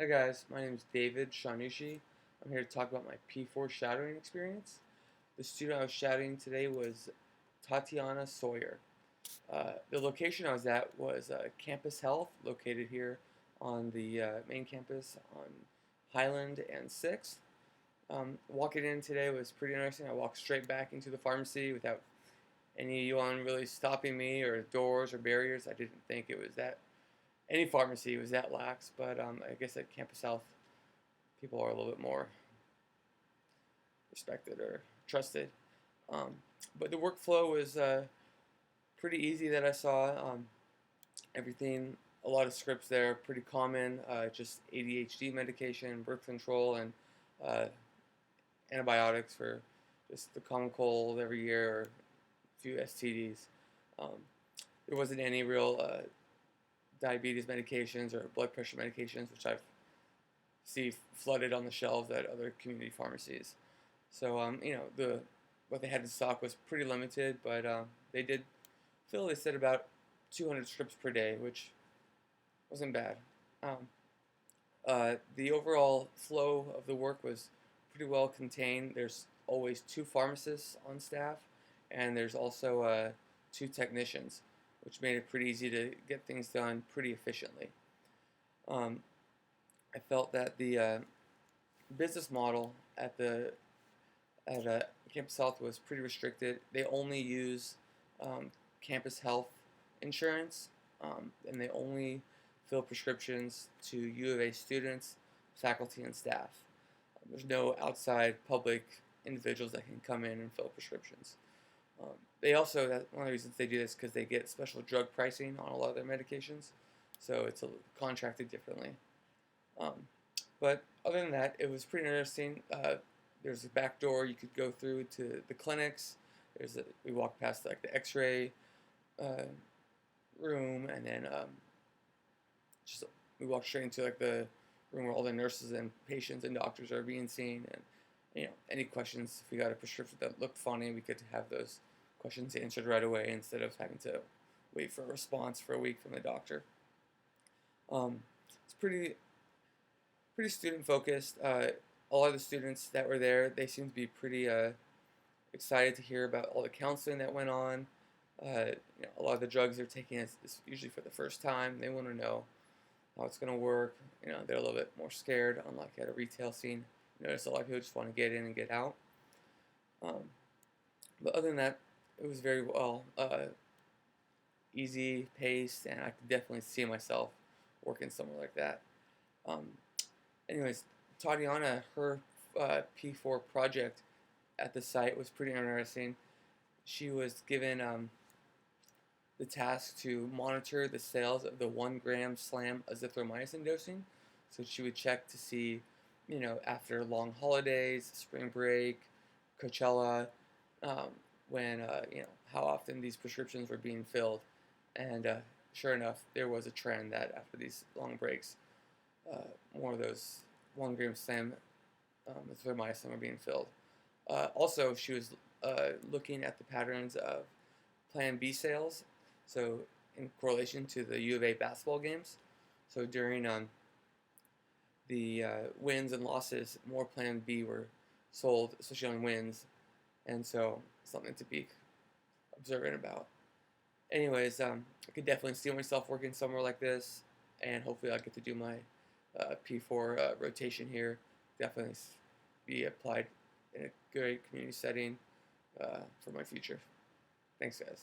Hi guys, my name is David Shahnooshi. I'm here to talk about my P4 shadowing experience. The student I was shadowing today was Tatiana Sawyer. The location I was at was Campus Health, located here on the main campus on Highland and 6th. Walking in today was pretty interesting. I walked straight back into the pharmacy without anyone really stopping me or doors or barriers. I didn't think it was that any pharmacy was that lax, but I guess at Campus Health people are a little bit more respected or trusted. Um, but the workflow was pretty easy that I saw. Everything, a lot of scripts there, pretty common. Just ADHD medication, birth control, and uh, antibiotics for just the common cold every year or a few STDs. Um, there wasn't any real diabetes medications or blood pressure medications, which I've see flooded on the shelves at other community pharmacies. So the what they had in stock was pretty limited, but they did fill. They said about 200 scripts per day, which wasn't bad. Um, the overall flow of the work was pretty well contained. There's always two pharmacists on staff, and there's also two technicians, which made it pretty easy to get things done pretty efficiently. Um, I felt that the business model at Campus Health was pretty restricted. They only use Campus Health insurance, and they only fill prescriptions to U of A students, faculty, and staff. There's no outside public individuals that can come in and fill prescriptions. They also, one of the reasons they do this because they get special drug pricing on a lot of their medications, so it's contracted differently. Um, but other than that, it was pretty interesting. There's a back door you could go through to the clinics. We walked past like the X-ray uh, room, and then just we walked straight into like the room where all the nurses and patients and doctors are being seen. And any questions, if we got a prescription that looked funny, we could have those questions answered right away instead of having to wait for a response for a week from the doctor. It's pretty student focused. A lot of the students that were there, they seemed to be pretty excited to hear about all the counseling that went on. A lot of the drugs they're taking is usually for the first time. They want to know how it's going to work. They're a little bit more scared, unlike at a retail scene. Notice a lot of people just want to get in and get out. But other than that, it was very well easy paced, and I could definitely see myself working somewhere like that. Um, Anyways, Tatiana, her P4 project at the site was pretty interesting. She was given the task to monitor the sales of the 1 gram slam azithromycin dosing. So she would check to see, after long holidays, spring break, Coachella, um, when, how often these prescriptions were being filled. And sure enough, there was a trend that after these long breaks, more of those 1 gram slam azithromycin were being filled. Also, she was looking at the patterns of Plan B sales, so in correlation to the U of A basketball games. So during the wins and losses, more Plan B were sold, especially on wins, and so something to be observant about. Anyways, I could definitely see myself working somewhere like this, and hopefully I'll get to do my P4 rotation here. Definitely be applied in a great community setting for my future. Thanks, guys.